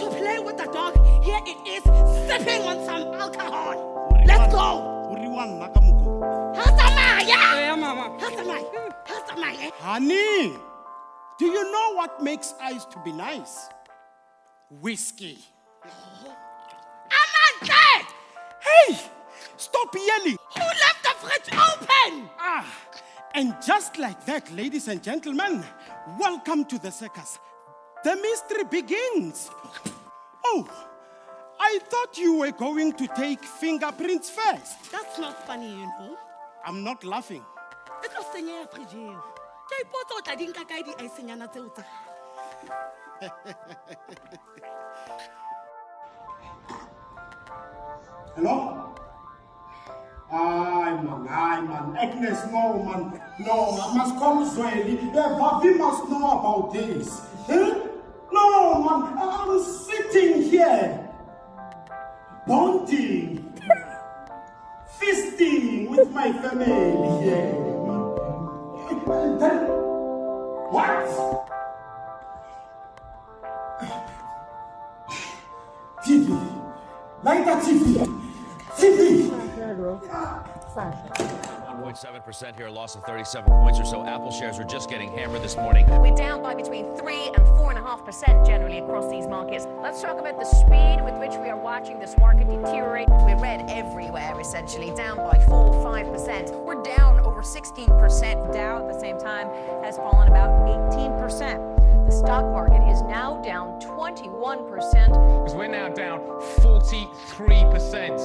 to play with the dog. Here it is, sipping on some alcohol. Let's go. Honey, do you know what makes ice to be nice? Whiskey. I'm not dead. Hey, stop yelling. Who left the fridge open? And just like that, ladies and gentlemen, welcome to the circus. The mystery begins. Oh, I thought you were going to take fingerprints first. That's not funny, you know. I'm not laughing. It was singing a fridge. Hello? Hi, man. Agnes, no, man. No, I must call Zoeli. Vavi must know about this. No, man. I'm sitting here, bonding, feasting with my family here. Then, what? TV. Like that TV. 1.7% here, a loss of 37 points or so. Apple shares are just getting hammered this morning. We're down by between 3 and 4.5% generally across these markets. Let's talk about the speed with which we are watching this market deteriorate. We're red everywhere, essentially, down by 4-5%. We're down over 16%. Dow at the same time has fallen about 18%. The stock market is now down 21%. Because we're now down 43%.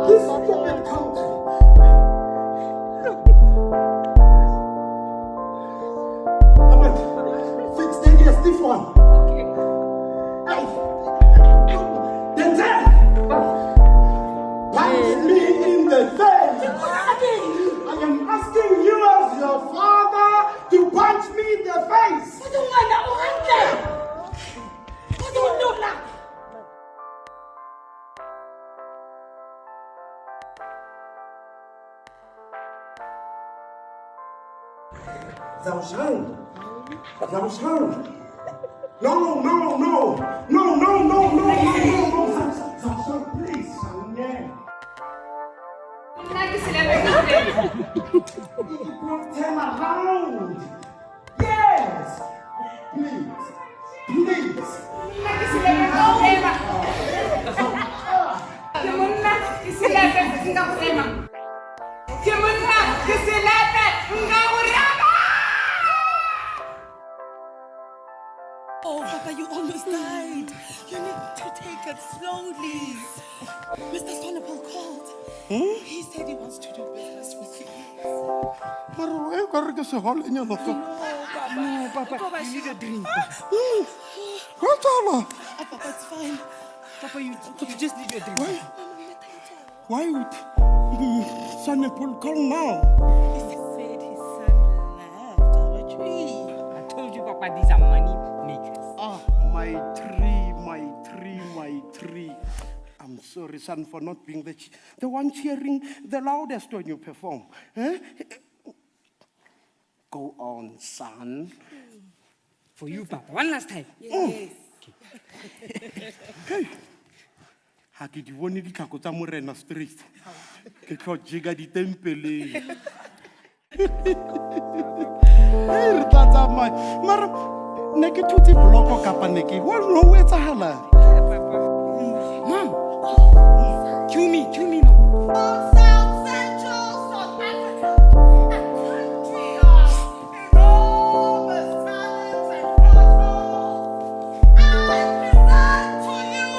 This stupid country. Fix the stiff one. Okay. Hey. Denzel. Punch me in the face. I am asking you as your father to punch me in the face. Thou shalt. No. Thou shalt, please. Turn around. Yes. Please. Oh, Papa, you almost died. You need to take it slowly. Mr. Sonapol called. He said he wants to do business with you. No, Papa, you need a drink. Papa, Papa, it's fine. Papa, you just need a drink. Why would Sonapol call now? He said his son left our tree. I told you, Papa, these are money makers. My tree. I'm sorry, son, for not being the one cheering the loudest when you perform. Go on, son. For you, Papa. One last time. Yes. Hey. Ha ke di bone ditlhako tsa Morena Street. Ke tlo jiga di tempele. Hey, re tla tsamaya. Mara ne ke thutse bloko kapa ne ke wa no o etsahala. Mom. Cue me, Mom. South Central South Africa, a country of enormous talents and culture, I present to you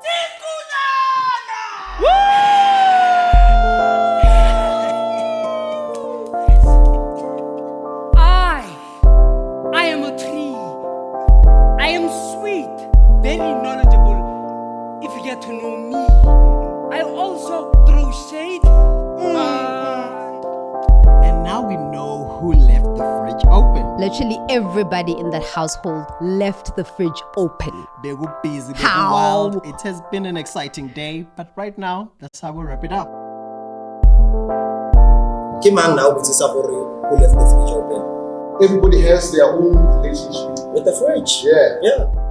Dinkunyana. I am a tree. I am sweet, very get to know me, I'll also throw shade. And now we know who left the fridge open. Literally everybody in that household left the fridge open. They were busy, they were How? wild. It has been an exciting day, but right now, that's how we wrap it up. Kim and now with who left the fridge open Everybody has their own relationship with the fridge. Yeah. Yeah.